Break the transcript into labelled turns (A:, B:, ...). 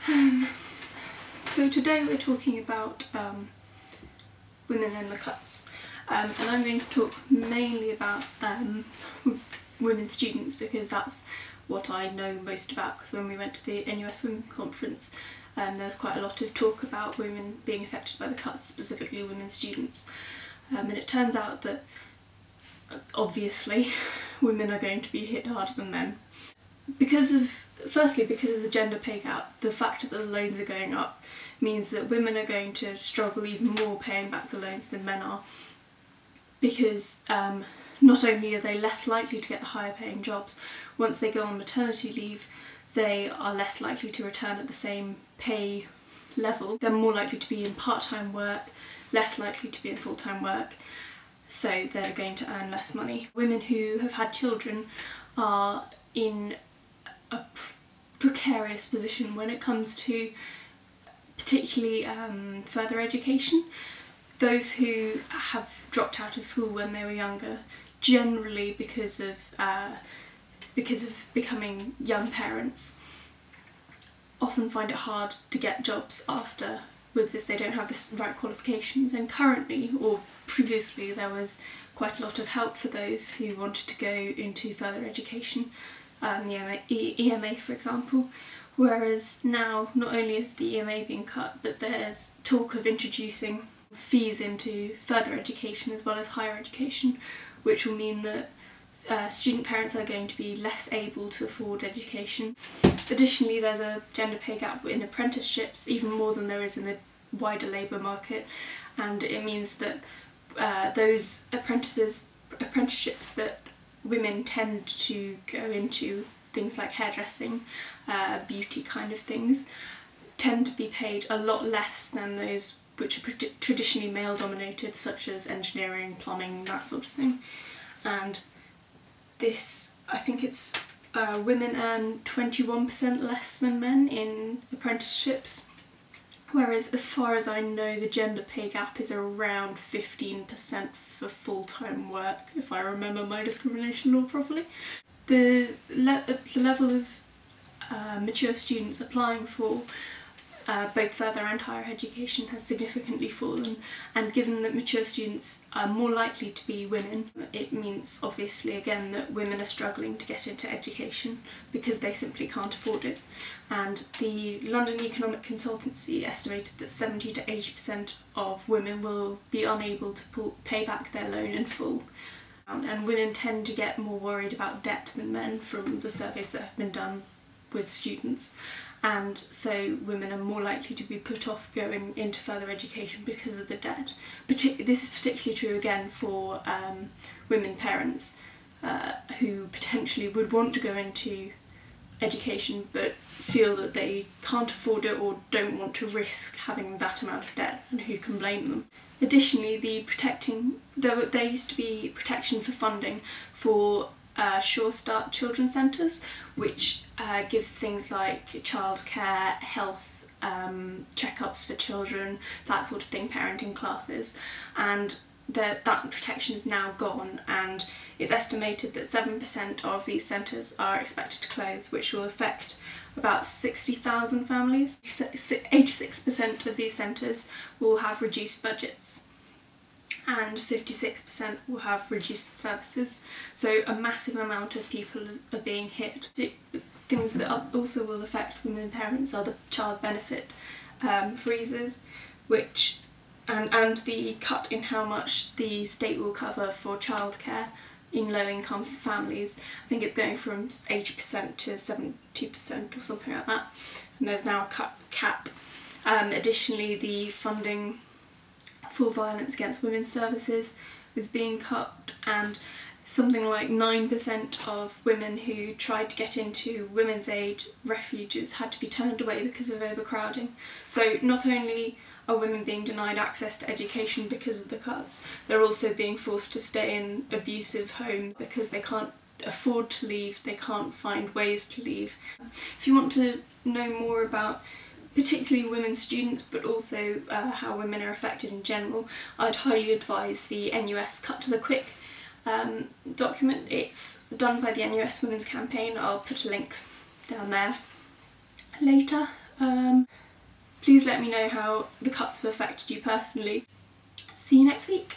A: So today we're talking about women in the cuts, and I'm going to talk mainly about women students because that's what I know most about, because when we went to the NUS Women Conference there's quite a lot of talk about women being affected by the cuts, specifically women students, and it turns out that obviously women are going to be hit harder than men. Firstly, because of the gender pay gap, the fact that the loans are going up means that women are going to struggle even more paying back the loans than men are, because not only are they less likely to get higher paying jobs, once they go on maternity leave they are less likely to return at the same pay level. They're more likely to be in part-time work, less likely to be in full-time work, so they're going to earn less money. Women who have had children are in a precarious position when it comes to particularly further education. Those who have dropped out of school when they were younger, generally because of becoming young parents, often find it hard to get jobs afterwards if they don't have the right qualifications. And currently, or previously, there was quite a lot of help for those who wanted to go into further education, the EMA for example, whereas now not only is the EMA being cut, but there's talk of introducing fees into further education as well as higher education, which will mean that student parents are going to be less able to afford education. Additionally, there's a gender pay gap in apprenticeships, even more than there is in the wider labour market, and it means that those apprenticeships that women tend to go into, things like hairdressing, beauty kind of things, tend to be paid a lot less than those which are traditionally male dominated, such as engineering, plumbing, that sort of thing. And this, I think it's women earn 21% less than men in apprenticeships, whereas as far as I know the gender pay gap is around 15% for full-time work, if I remember my discrimination law properly. The level of mature students applying for both further and higher education has significantly fallen, and given that mature students are more likely to be women, it means obviously again that women are struggling to get into education because they simply can't afford it. And the London Economic Consultancy estimated that 70 to 80% of women will be unable to pay back their loan in full. And women tend to get more worried about debt than men from the surveys that have been done with students. And so women are more likely to be put off going into further education because of the debt. This is particularly true again for women parents who potentially would want to go into education but feel that they can't afford it or don't want to risk having that amount of debt, and who can blame them. Additionally, there used to be protection for funding for Sure Start children's centres, which give things like childcare, health checkups for children, that sort of thing, parenting classes, and that protection is now gone, and it's estimated that 7% of these centres are expected to close, which will affect about 60,000 families. 86% of these centres will have reduced budgets, and 56% will have reduced services. So a massive amount of people are being hit. Things that also will affect women parents are the child benefit freezes, and the cut in how much the state will cover for childcare in low-income families. I think it's going from 80% to 70% or something like that, and there's now a cap. Additionally, the funding for violence against women's services is being cut, and something like 9% of women who tried to get into women's aid refuges had to be turned away because of overcrowding. So not only are women being denied access to education because of the cuts, they're also being forced to stay in abusive homes because they can't afford to leave, they can't find ways to leave. If you want to know more about particularly women students, but also how women are affected in general, I'd highly advise the NUS Cut to the Quick document. It's done by the NUS Women's Campaign. I'll put a link down there later. Please let me know how the cuts have affected you personally. See you next week.